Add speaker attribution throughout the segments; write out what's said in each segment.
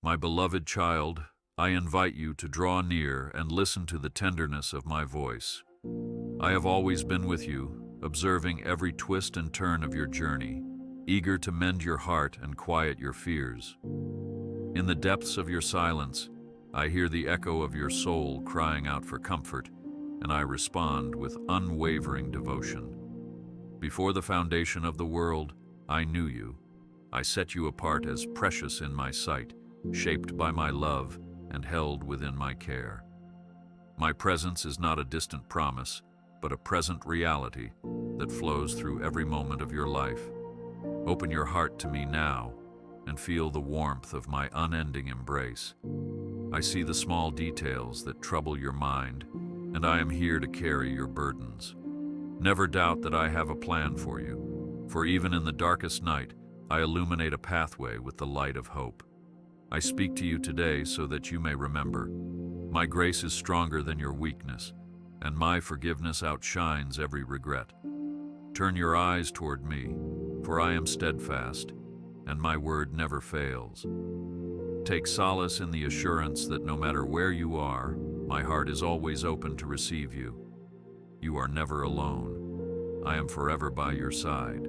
Speaker 1: My beloved child, I invite you to draw near and listen to the tenderness of my voice. I have always been with you, observing every twist and turn of your journey, eager to mend your heart and quiet your fears. In the depths of your silence, I hear the echo of your soul crying out for comfort, and I respond with unwavering devotion. Before the foundation of the world, I knew you. I set you apart as precious in my sight, shaped by my love and held within my care. My presence is not a distant promise, but a present reality that flows through every moment of your life. Open your heart to me now and feel the warmth of my unending embrace. I see the small details that trouble your mind, and I am here to carry your burdens. Never doubt that I have a plan for you, for even in the darkest night, I illuminate a pathway with the light of hope. I speak to you today so that you may remember. My grace is stronger than your weakness, and my forgiveness outshines every regret. Turn your eyes toward me, for I am steadfast, and my word never fails. Take solace in the assurance that no matter where you are, my heart is always open to receive you. You are never alone. I am forever by your side.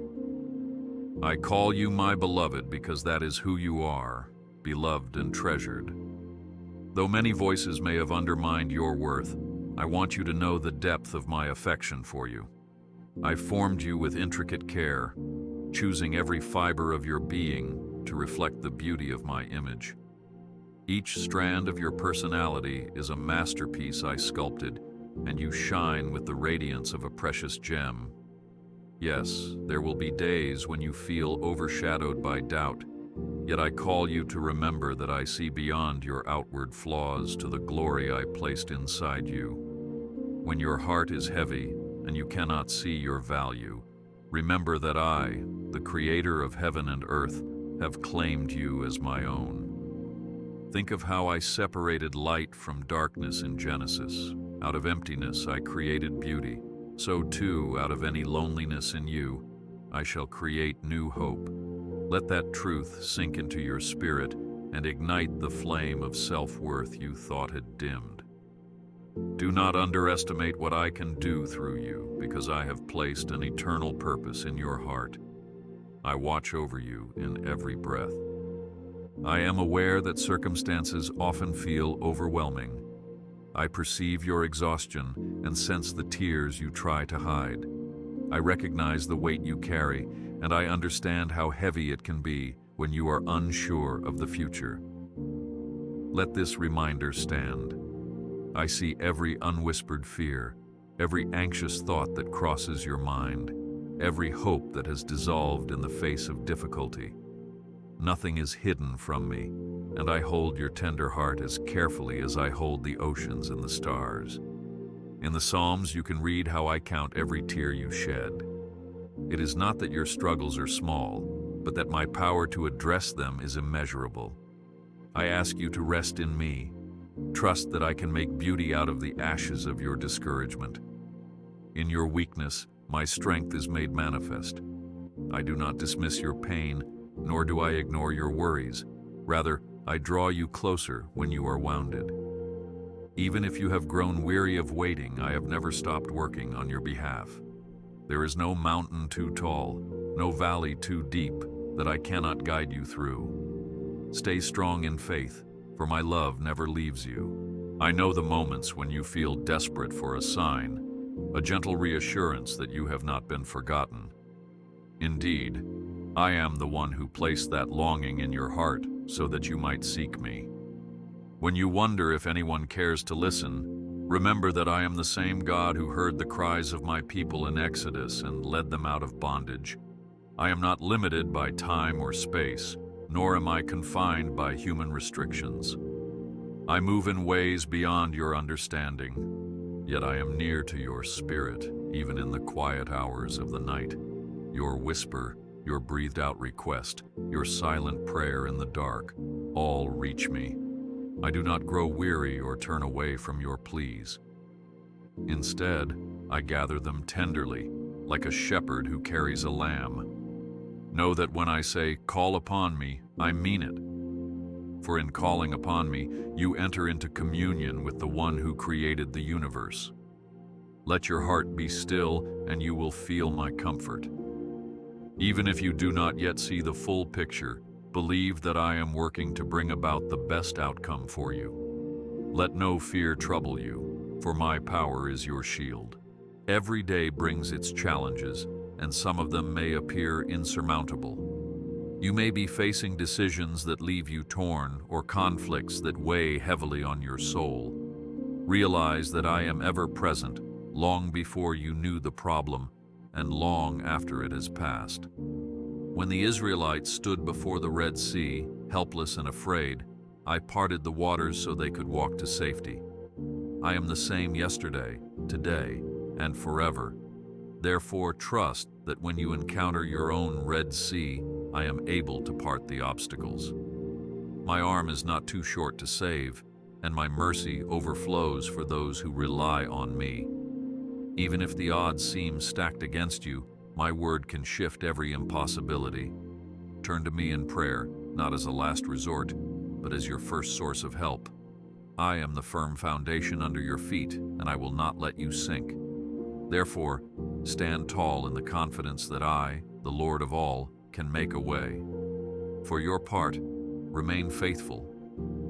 Speaker 1: I call you my beloved because that is who you are, beloved and treasured. Though many voices may have undermined your worth, I want you to know the depth of my affection for you. I formed you with intricate care, choosing every fiber of your being to reflect the beauty of my image. Each strand of your personality is a masterpiece I sculpted, and you shine with the radiance of a precious gem. Yes, there will be days when you feel overshadowed by doubt, yet I call you to remember that I see beyond your outward flaws to the glory I placed inside you. When your heart is heavy and you cannot see your value, remember that I, the Creator of heaven and earth, have claimed you as my own. Think of how I separated light from darkness in Genesis. Out of emptiness I created beauty. So too, out of any loneliness in you, I shall create new hope. Let that truth sink into your spirit and ignite the flame of self-worth you thought had dimmed. Do not underestimate what I can do through you, because I have placed an eternal purpose in your heart. I watch over you in every breath. I am aware that circumstances often feel overwhelming. I perceive your exhaustion and sense the tears you try to hide. I recognize the weight you carry, and I understand how heavy it can be when you are unsure of the future. Let this reminder stand. I see every unwhispered fear, every anxious thought that crosses your mind, every hope that has dissolved in the face of difficulty. Nothing is hidden from me, and I hold your tender heart as carefully as I hold the oceans and the stars. In the Psalms, you can read how I count every tear you shed. It is not that your struggles are small, but that my power to address them is immeasurable. I ask you to rest in me. Trust that I can make beauty out of the ashes of your discouragement. In your weakness, my strength is made manifest. I do not dismiss your pain, nor do I ignore your worries. Rather, I draw you closer when you are wounded. Even if you have grown weary of waiting, I have never stopped working on your behalf. There is no mountain too tall, no valley too deep that I cannot guide you through. Stay strong in faith, for my love never leaves you. I know the moments when you feel desperate for a sign, a gentle reassurance that you have not been forgotten. Indeed, I am the one who placed that longing in your heart so that you might seek me. When you wonder if anyone cares to listen, remember that I am the same God who heard the cries of my people in Exodus and led them out of bondage. I am not limited by time or space, nor am I confined by human restrictions. I move in ways beyond your understanding, yet I am near to your spirit, even in the quiet hours of the night. Your whisper, your breathed-out request, your silent prayer in the dark, all reach me. I do not grow weary or turn away from your pleas. Instead, I gather them tenderly, like a shepherd who carries a lamb. Know that when I say, "Call upon me," I mean it. for in calling upon me, you enter into communion with the one who created the universe. Let your heart be still, and you will feel my comfort. Even if you do not yet see the full picture, believe that I am working to bring about the best outcome for you. Let no fear trouble you, for my power is your shield. Every day brings its challenges, and some of them may appear insurmountable. You may be facing decisions that leave you torn or conflicts that weigh heavily on your soul. Realize that I am ever present, long before you knew the problem, and long after it has passed. When the Israelites stood before the Red Sea, helpless and afraid, I parted the waters so they could walk to safety. I am the same yesterday, today, and forever. Therefore, trust that when you encounter your own Red Sea, I am able to part the obstacles. My arm is not too short to save, and my mercy overflows for those who rely on me. Even if the odds seem stacked against you, my word can shift every impossibility. Turn to me in prayer, not as a last resort, but as your first source of help. I am the firm foundation under your feet, and I will not let you sink. Therefore, stand tall in the confidence that I, the Lord of all, can make a way. For your part, remain faithful.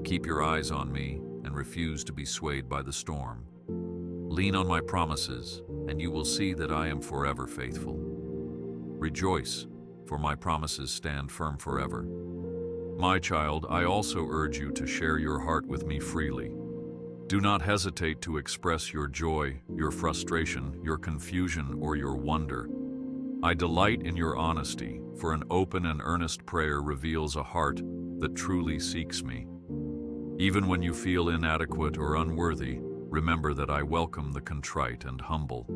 Speaker 1: Keep your eyes on me and refuse to be swayed by the storm. Lean on my promises, and you will see that I am forever faithful. Rejoice, for my promises stand firm forever. My child, I also urge you to share your heart with me freely. Do not hesitate to express your joy, your frustration, your confusion, or your wonder. I delight in your honesty, for an open and earnest prayer reveals a heart that truly seeks me. Even when you feel inadequate or unworthy, remember that I welcome the contrite and humble.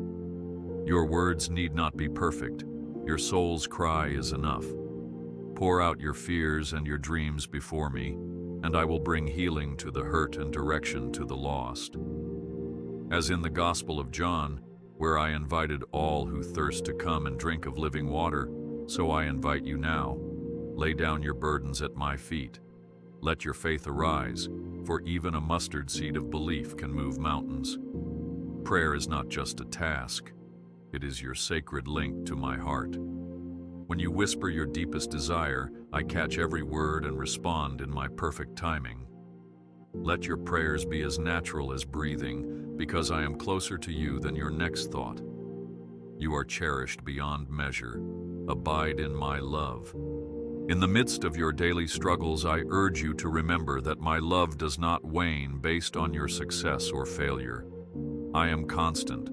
Speaker 1: Your words need not be perfect. Your soul's cry is enough. Pour out your fears and your dreams before me, and I will bring healing to the hurt and direction to the lost. As in the Gospel of John, where I invited all who thirst to come and drink of living water, so I invite you now. Lay down your burdens at my feet. Let your faith arise, for even a mustard seed of belief can move mountains. Prayer is not just a task. It is your sacred link to my heart. When you whisper your deepest desire, I catch every word and respond in my perfect timing. Let your prayers be as natural as breathing, because I am closer to you than your next thought. You are cherished beyond measure. Abide in my love. In the midst of your daily struggles, I urge you to remember that my love does not wane based on your success or failure. I am constant.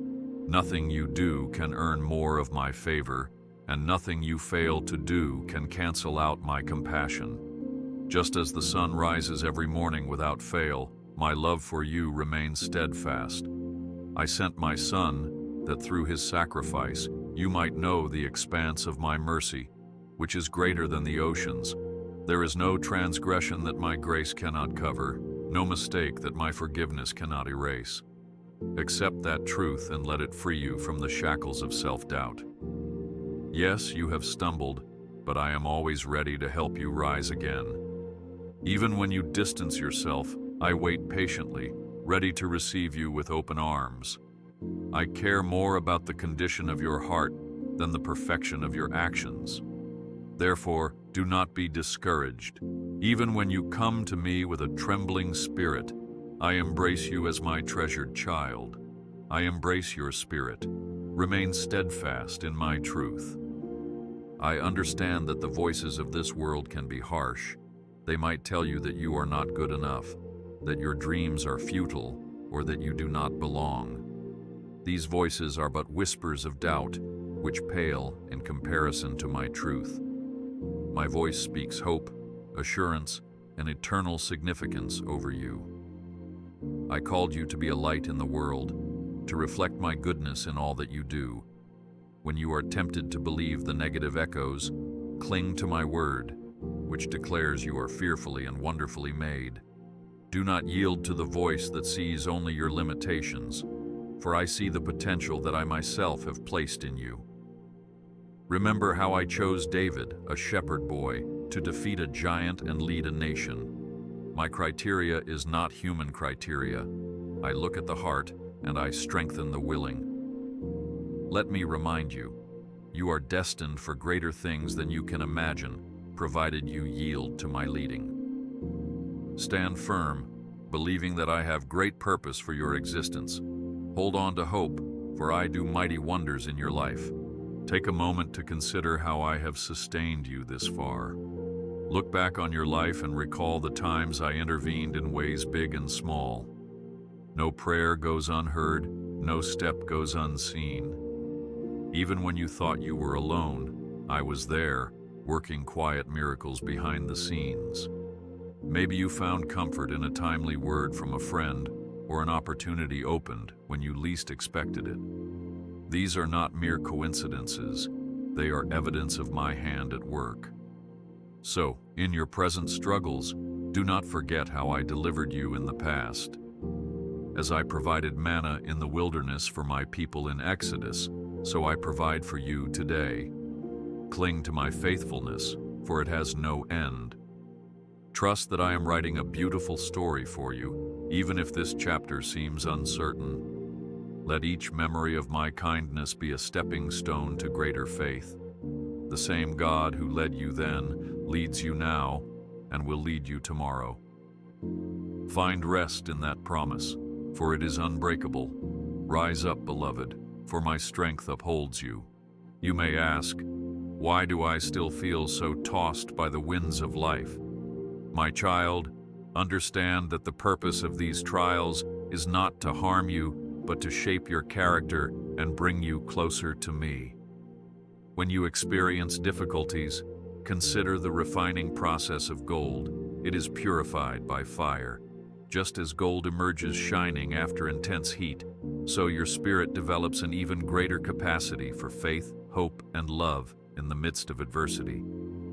Speaker 1: Nothing you do can earn more of my favor, and nothing you fail to do can cancel out my compassion. Just as the sun rises every morning without fail, my love for you remains steadfast. I sent my Son, that through his sacrifice you might know the expanse of my mercy, which is greater than the oceans. There is no transgression that my grace cannot cover, no mistake that my forgiveness cannot erase. Accept that truth and let it free you from the shackles of self-doubt. Yes, you have stumbled, but I am always ready to help you rise again. Even when you distance yourself, I wait patiently, ready to receive you with open arms. I care more about the condition of your heart than the perfection of your actions. Therefore, do not be discouraged. Even when you come to me with a trembling spirit, I embrace you as my treasured child. I embrace your spirit. Remain steadfast in my truth. I understand that the voices of this world can be harsh. They might tell you that you are not good enough, that your dreams are futile, or that you do not belong. These voices are but whispers of doubt, which pale in comparison to my truth. My voice speaks hope, assurance, and eternal significance over you. I called you to be a light in the world, to reflect my goodness in all that you do. When you are tempted to believe the negative echoes, cling to my word, which declares you are fearfully and wonderfully made. Do not yield to the voice that sees only your limitations, for I see the potential that I myself have placed in you. Remember how I chose David, a shepherd boy, to defeat a giant and lead a nation. My criteria is not human criteria. I look at the heart and I strengthen the willing. Let me remind you, you are destined for greater things than you can imagine, provided you yield to my leading. Stand firm, believing that I have great purpose for your existence. Hold on to hope, for I do mighty wonders in your life. Take a moment to consider how I have sustained you this far. Look back on your life and recall the times I intervened in ways big and small. No prayer goes unheard, no step goes unseen. Even when you thought you were alone, I was there, working quiet miracles behind the scenes. Maybe you found comfort in a timely word from a friend, or an opportunity opened when you least expected it. These are not mere coincidences, they are evidence of my hand at work. So, in your present struggles, do not forget how I delivered you in the past. As I provided manna in the wilderness for my people in Exodus, so I provide for you today. Cling to my faithfulness, for it has no end. Trust that I am writing a beautiful story for you, even if this chapter seems uncertain. Let each memory of my kindness be a stepping stone to greater faith. The same God who led you then leads you now and will lead you tomorrow. Find rest in that promise, for it is unbreakable. Rise up, beloved, for my strength upholds you. You may ask, why do I still feel so tossed by the winds of life? My child, understand that the purpose of these trials is not to harm you, but to shape your character and bring you closer to me. When you experience difficulties, consider the refining process of gold. It is purified by fire. Just as gold emerges shining after intense heat, so your spirit develops an even greater capacity for faith, hope, and love in the midst of adversity.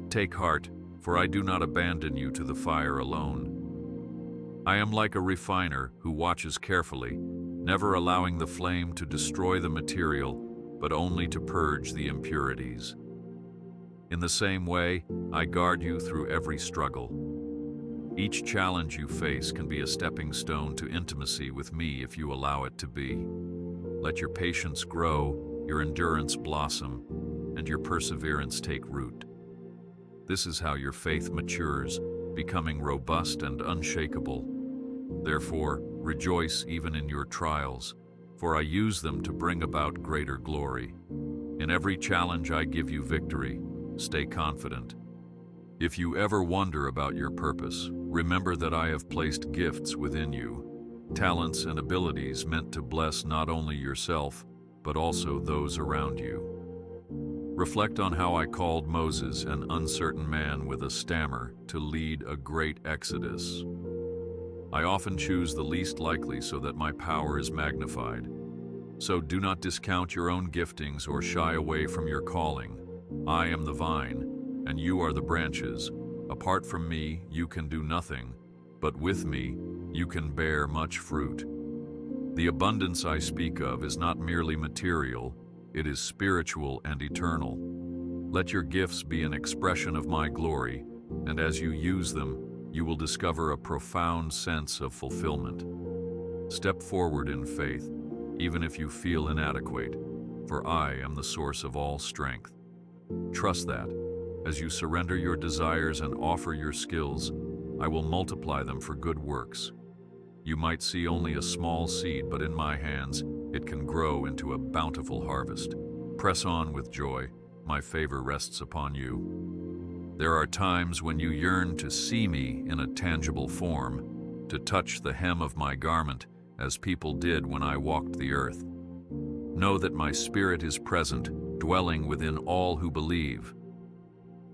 Speaker 1: Take heart, for I do not abandon you to the fire alone. I am like a refiner who watches carefully, never allowing the flame to destroy the material, but only to purge the impurities. In the same way, I guard you through every struggle. Each challenge you face can be a stepping stone to intimacy with me if you allow it to be. Let your patience grow, your endurance blossom, and your perseverance take root. This is how your faith matures, becoming robust and unshakable. Therefore, rejoice even in your trials, for I use them to bring about greater glory. In every challenge I give you victory. Stay confident. If you ever wonder about your purpose, remember that I have placed gifts within you, talents and abilities meant to bless not only yourself, but also those around you. Reflect on how I called Moses, an uncertain man with a stammer, to lead a great exodus. I often choose the least likely so that my power is magnified. So do not discount your own giftings or shy away from your calling. I am the vine, and you are the branches. Apart from me, you can do nothing, but with me, you can bear much fruit. The abundance I speak of is not merely material, it is spiritual and eternal. Let your gifts be an expression of my glory, and as you use them, you will discover a profound sense of fulfillment. Step forward in faith, even if you feel inadequate, for I am the source of all strength. Trust that, as you surrender your desires and offer your skills, I will multiply them for good works. You might see only a small seed, but in my hands, it can grow into a bountiful harvest. Press on with joy, my favor rests upon you. There are times when you yearn to see me in a tangible form, to touch the hem of my garment, as people did when I walked the earth. Know that my spirit is present, dwelling within all who believe.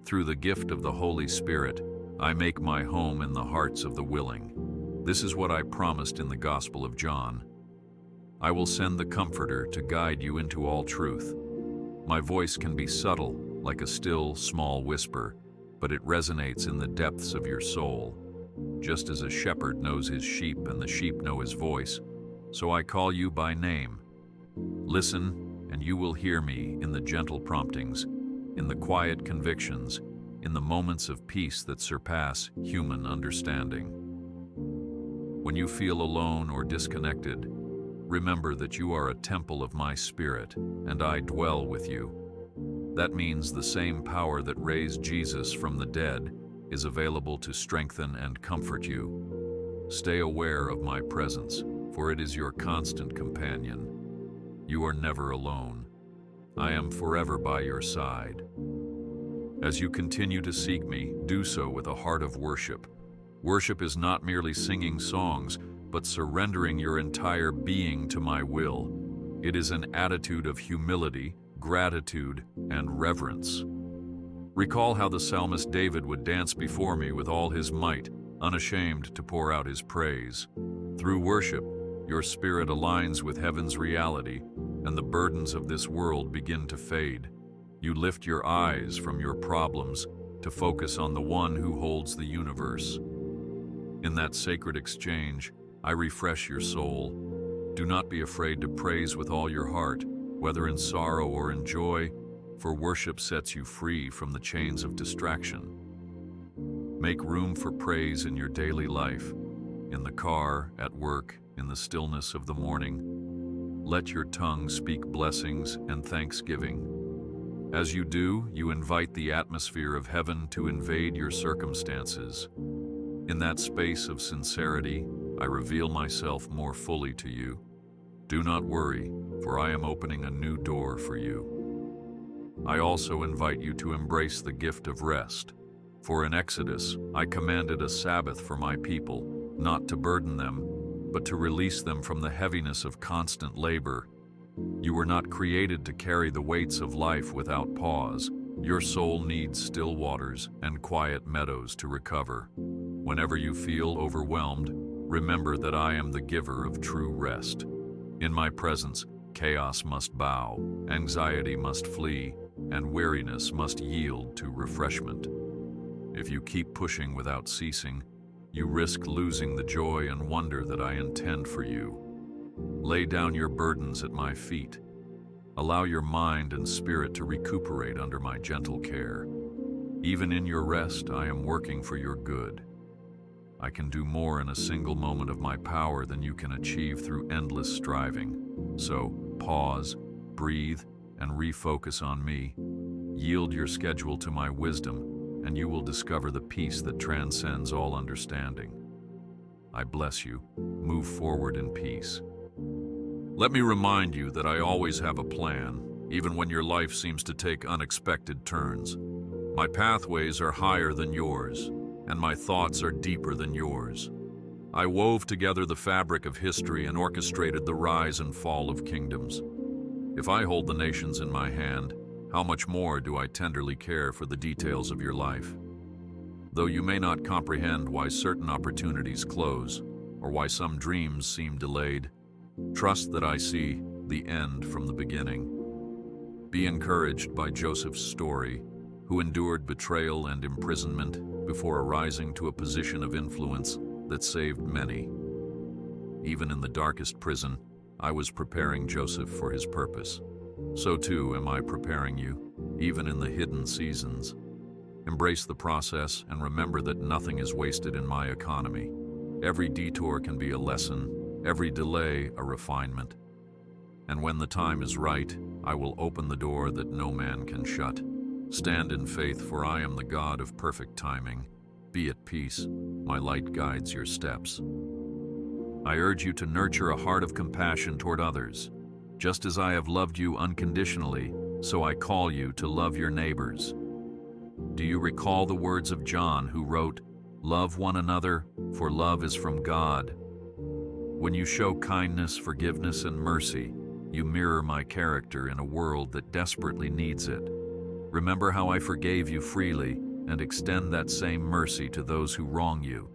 Speaker 1: Through the gift of the Holy Spirit, I make my home in the hearts of the willing. This is what I promised in the Gospel of John. I will send the Comforter to guide you into all truth. My voice can be subtle, like a still, small whisper, but it resonates in the depths of your soul. Just as a shepherd knows his sheep and the sheep know his voice, so I call you by name. Listen, and you will hear me in the gentle promptings, in the quiet convictions, in the moments of peace that surpass human understanding. When you feel alone or disconnected, remember that you are a temple of my spirit, and I dwell with you. That means the same power that raised Jesus from the dead is available to strengthen and comfort you. Stay aware of my presence, for it is your constant companion. You are never alone. I am forever by your side. As you continue to seek me, do so with a heart of worship. Worship is not merely singing songs, but surrendering your entire being to my will. It is an attitude of humility, gratitude, and reverence. Recall how the psalmist David would dance before me with all his might, unashamed to pour out his praise. Through worship, your spirit aligns with heaven's reality, and the burdens of this world begin to fade. You lift your eyes from your problems to focus on the one who holds the universe. In that sacred exchange, I refresh your soul. Do not be afraid to praise with all your heart, whether in sorrow or in joy, for worship sets you free from the chains of distraction. Make room for praise in your daily life, in the car, at work, in the stillness of the morning. Let your tongue speak blessings and thanksgiving. As you do, you invite the atmosphere of heaven to invade your circumstances. In that space of sincerity, I reveal myself more fully to you. Do not worry, for I am opening a new door for you. I also invite you to embrace the gift of rest. For in Exodus, I commanded a Sabbath for my people, not to burden them, but to release them from the heaviness of constant labor. You were not created to carry the weights of life without pause. Your soul needs still waters and quiet meadows to recover. Whenever you feel overwhelmed, remember that I am the giver of true rest. In my presence, chaos must bow, anxiety must flee, and weariness must yield to refreshment. If you keep pushing without ceasing, you risk losing the joy and wonder that I intend for you. Lay down your burdens at my feet. Allow your mind and spirit to recuperate under my gentle care. Even in your rest, I am working for your good. I can do more in a single moment of my power than you can achieve through endless striving. So, pause, breathe, and refocus on me. Yield your schedule to my wisdom, and you will discover the peace that transcends all understanding. I bless you. Move forward in peace. Let me remind you that I always have a plan, even when your life seems to take unexpected turns. My pathways are higher than yours, and my thoughts are deeper than yours. I wove together the fabric of history and orchestrated the rise and fall of kingdoms. If I hold the nations in my hand, how much more do I tenderly care for the details of your life? Though you may not comprehend why certain opportunities close, or why some dreams seem delayed, trust that I see the end from the beginning. Be encouraged by Joseph's story, who endured betrayal and imprisonment before arising to a position of influence that saved many. Even in the darkest prison, I was preparing Joseph for his purpose. So too am I preparing you, even in the hidden seasons. Embrace the process and remember that nothing is wasted in my economy. Every detour can be a lesson, every delay a refinement. And when the time is right, I will open the door that no man can shut. Stand in faith, for I am the God of perfect timing. Be at peace, my light guides your steps. I urge you to nurture a heart of compassion toward others. Just as I have loved you unconditionally, so I call you to love your neighbors. Do you recall the words of John, who wrote, "Love one another, for love is from God"? When you show kindness, forgiveness, and mercy, you mirror my character in a world that desperately needs it. Remember how I forgave you freely, and extend that same mercy to those who wrong you.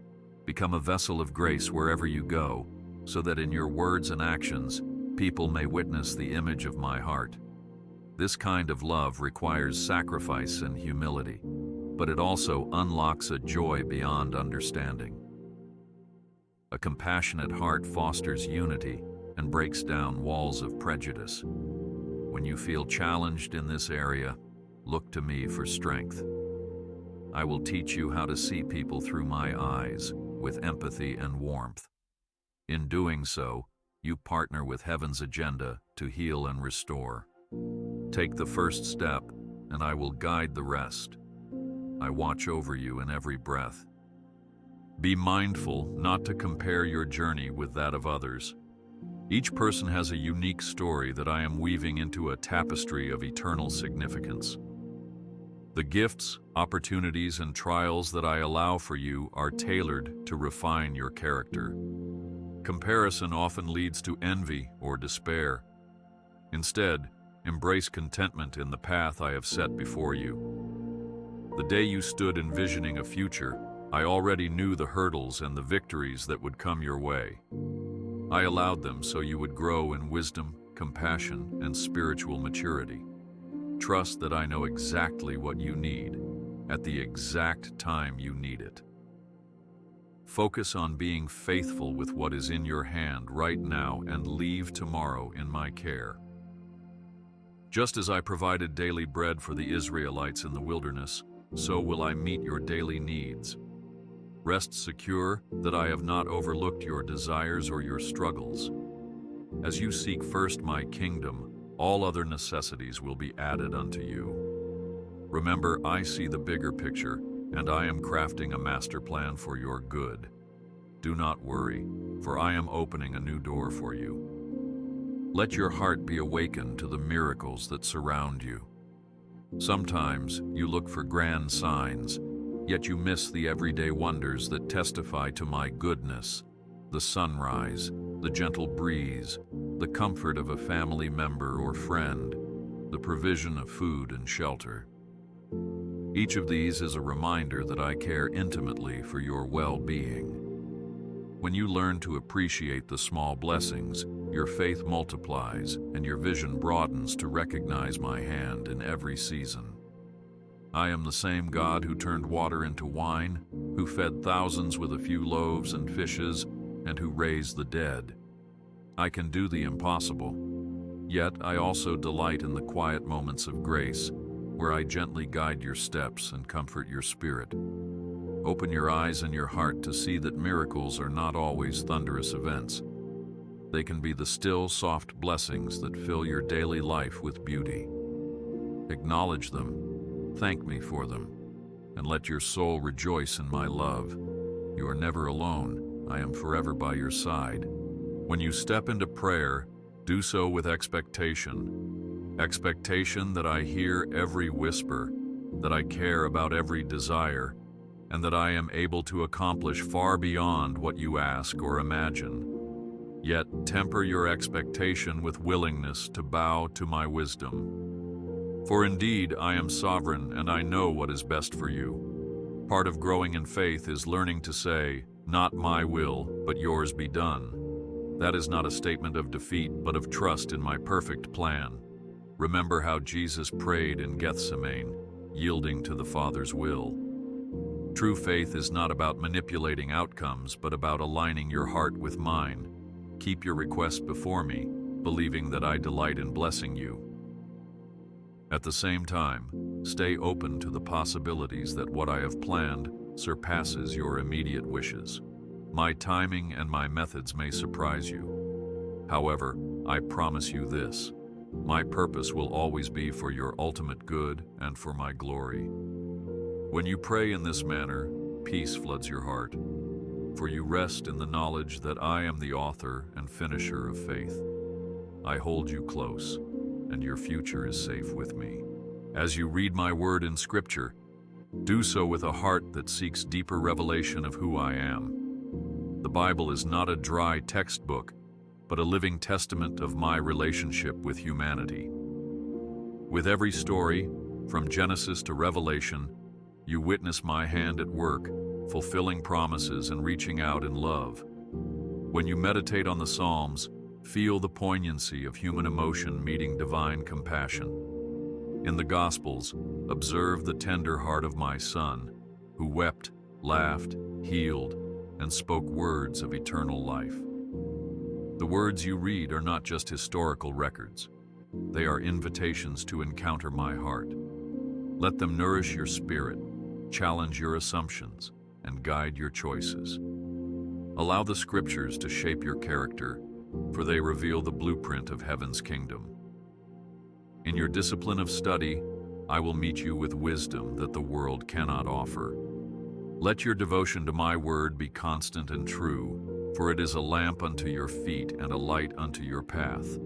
Speaker 1: Become a vessel of grace wherever you go, so that in your words and actions, people may witness the image of my heart. This kind of love requires sacrifice and humility, but it also unlocks a joy beyond understanding. A compassionate heart fosters unity and breaks down walls of prejudice. When you feel challenged in this area, look to me for strength. I will teach you how to see people through my eyes, with empathy and warmth. In doing so, you partner with heaven's agenda to heal and restore. Take the first step, and I will guide the rest. I watch over you in every breath. Be mindful not to compare your journey with that of others. Each person has a unique story that I am weaving into a tapestry of eternal significance. The gifts, opportunities, and trials that I allow for you are tailored to refine your character. Comparison often leads to envy or despair. Instead, embrace contentment in the path I have set before you. The day you stood envisioning a future, I already knew the hurdles and the victories that would come your way. I allowed them so you would grow in wisdom, compassion, and spiritual maturity. Trust that I know exactly what you need, at the exact time you need it. Focus on being faithful with what is in your hand right now and leave tomorrow in my care. Just as I provided daily bread for the Israelites in the wilderness, so will I meet your daily needs. Rest secure that I have not overlooked your desires or your struggles. As you seek first my kingdom, all other necessities will be added unto you. Remember, I see the bigger picture, and I am crafting a master plan for your good. Do not worry, for I am opening a new door for you. Let your heart be awakened to the miracles that surround you. Sometimes you look for grand signs, yet you miss the everyday wonders that testify to my goodness: the sunrise, the gentle breeze, the comfort of a family member or friend, the provision of food and shelter. Each of these is a reminder that I care intimately for your well-being. When you learn to appreciate the small blessings, your faith multiplies and your vision broadens to recognize my hand in every season. I am the same God who turned water into wine, who fed thousands with a few loaves and fishes, and who raised the dead. I can do the impossible. Yet I also delight in the quiet moments of grace, where I gently guide your steps and comfort your spirit. Open your eyes and your heart to see that miracles are not always thunderous events. They can be the still, soft blessings that fill your daily life with beauty. Acknowledge them, thank me for them, and let your soul rejoice in my love. You are never alone. I am forever by your side. When you step into prayer, do so with expectation. Expectation that I hear every whisper, that I care about every desire, and that I am able to accomplish far beyond what you ask or imagine. Yet temper your expectation with willingness to bow to my wisdom. For indeed, I am sovereign and I know what is best for you. Part of growing in faith is learning to say, "Not my will, but yours be done." That is not a statement of defeat, but of trust in my perfect plan. Remember how Jesus prayed in Gethsemane, yielding to the Father's will. True faith is not about manipulating outcomes, but about aligning your heart with mine. Keep your requests before me, believing that I delight in blessing you. At the same time, stay open to the possibilities that what I have planned surpasses your immediate wishes. My timing and my methods may surprise you. However, I promise you this: my purpose will always be for your ultimate good and for my glory. When you pray in this manner, peace floods your heart, for you rest in the knowledge that I am the author and finisher of faith. I hold you close, and your future is safe with me. As you read my word in Scripture, do so with a heart that seeks deeper revelation of who I am. The Bible is not a dry textbook, but a living testament of my relationship with humanity. With every story, from Genesis to Revelation, you witness my hand at work, fulfilling promises and reaching out in love. When you meditate on the Psalms, feel the poignancy of human emotion meeting divine compassion. In the Gospels, observe the tender heart of my Son, who wept, laughed, healed, and spoke words of eternal life. The words you read are not just historical records. They are invitations to encounter my heart. Let them nourish your spirit, challenge your assumptions, and guide your choices. Allow the scriptures to shape your character, for they reveal the blueprint of heaven's kingdom. In your discipline of study, I will meet you with wisdom that the world cannot offer. Let your devotion to my word be constant and true, for it is a lamp unto your feet and a light unto your path.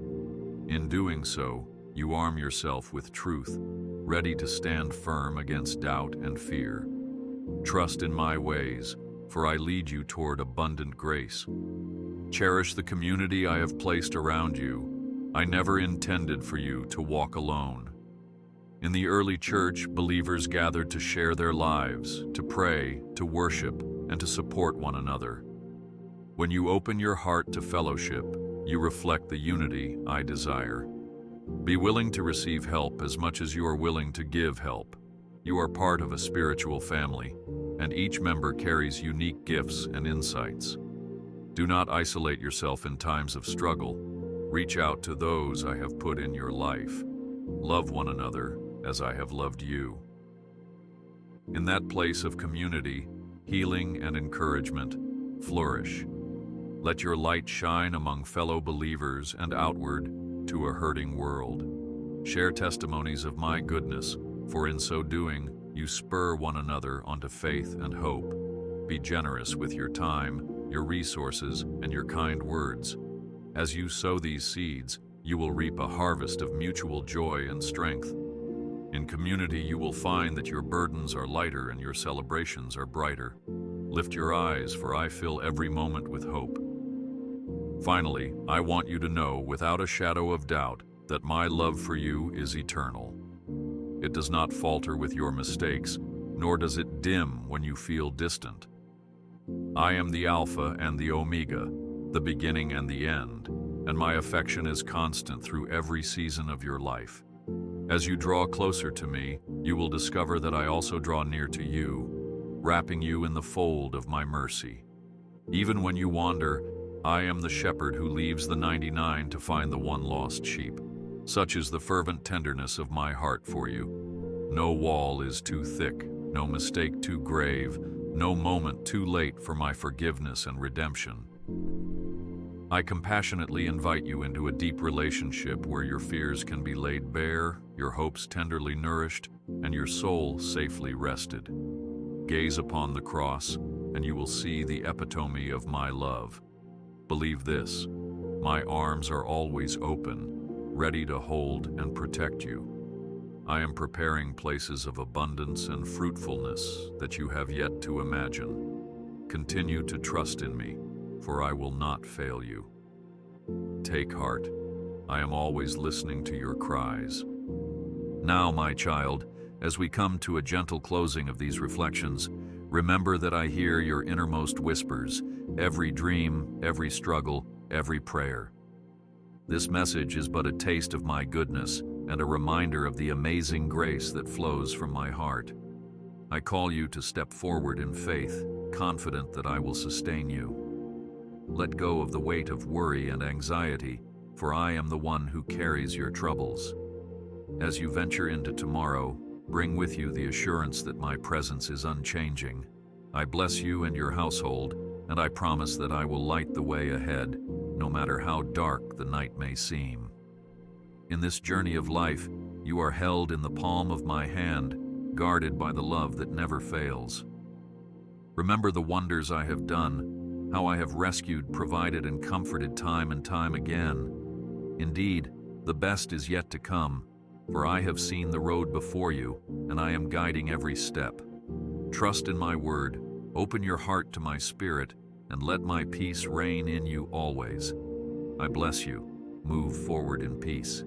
Speaker 1: In doing so, you arm yourself with truth, ready to stand firm against doubt and fear. Trust in my ways, for I lead you toward abundant grace. Cherish the community I have placed around you. I never intended for you to walk alone. In the early church, believers gathered to share their lives, to pray, to worship, and to support one another. When you open your heart to fellowship, you reflect the unity I desire. Be willing to receive help as much as you are willing to give help. You are part of a spiritual family, and each member carries unique gifts and insights. Do not isolate yourself in times of struggle. Reach out to those I have put in your life. Love one another as I have loved you. In that place of community, healing and encouragement, flourish. Let your light shine among fellow believers and outward to a hurting world. Share testimonies of my goodness, for in so doing, you spur one another onto faith and hope. Be generous with your time, your resources, and your kind words. As you sow these seeds, you will reap a harvest of mutual joy and strength. In community, you will find that your burdens are lighter and your celebrations are brighter. Lift your eyes, for I fill every moment with hope. Finally, I want you to know without a shadow of doubt that my love for you is eternal. It does not falter with your mistakes, nor does it dim when you feel distant. I am the Alpha and the Omega, the beginning and the end, and my affection is constant through every season of your life. As you draw closer to me, you will discover that I also draw near to you, wrapping you in the fold of my mercy. Even when you wander, I am the shepherd who leaves the 99 to find the one lost sheep. Such is the fervent tenderness of my heart for you. No wall is too thick, no mistake too grave, no moment too late for my forgiveness and redemption. I compassionately invite you into a deep relationship where your fears can be laid bare, your hopes tenderly nourished, and your soul safely rested. Gaze upon the cross, and you will see the epitome of my love. Believe this: my arms are always open, ready to hold and protect you. I am preparing places of abundance and fruitfulness that you have yet to imagine. Continue to trust in me, for I will not fail you. Take heart. I am always listening to your cries. Now, my child, as we come to a gentle closing of these reflections, remember that I hear your innermost whispers, every dream, every struggle, every prayer. This message is but a taste of my goodness and a reminder of the amazing grace that flows from my heart. I call you to step forward in faith, confident that I will sustain you. Let go of the weight of worry and anxiety, for I am the one who carries your troubles. As you venture into tomorrow, bring with you the assurance that my presence is unchanging. I bless you and your household, and I promise that I will light the way ahead, no matter how dark the night may seem. In this journey of life, you are held in the palm of my hand, guarded by the love that never fails. Remember the wonders I have done, how I have rescued, provided, and comforted time and time again. Indeed, the best is yet to come, for I have seen the road before you, and I am guiding every step. Trust in my word, open your heart to my spirit, and let my peace reign in you always. I bless you. Move forward in peace.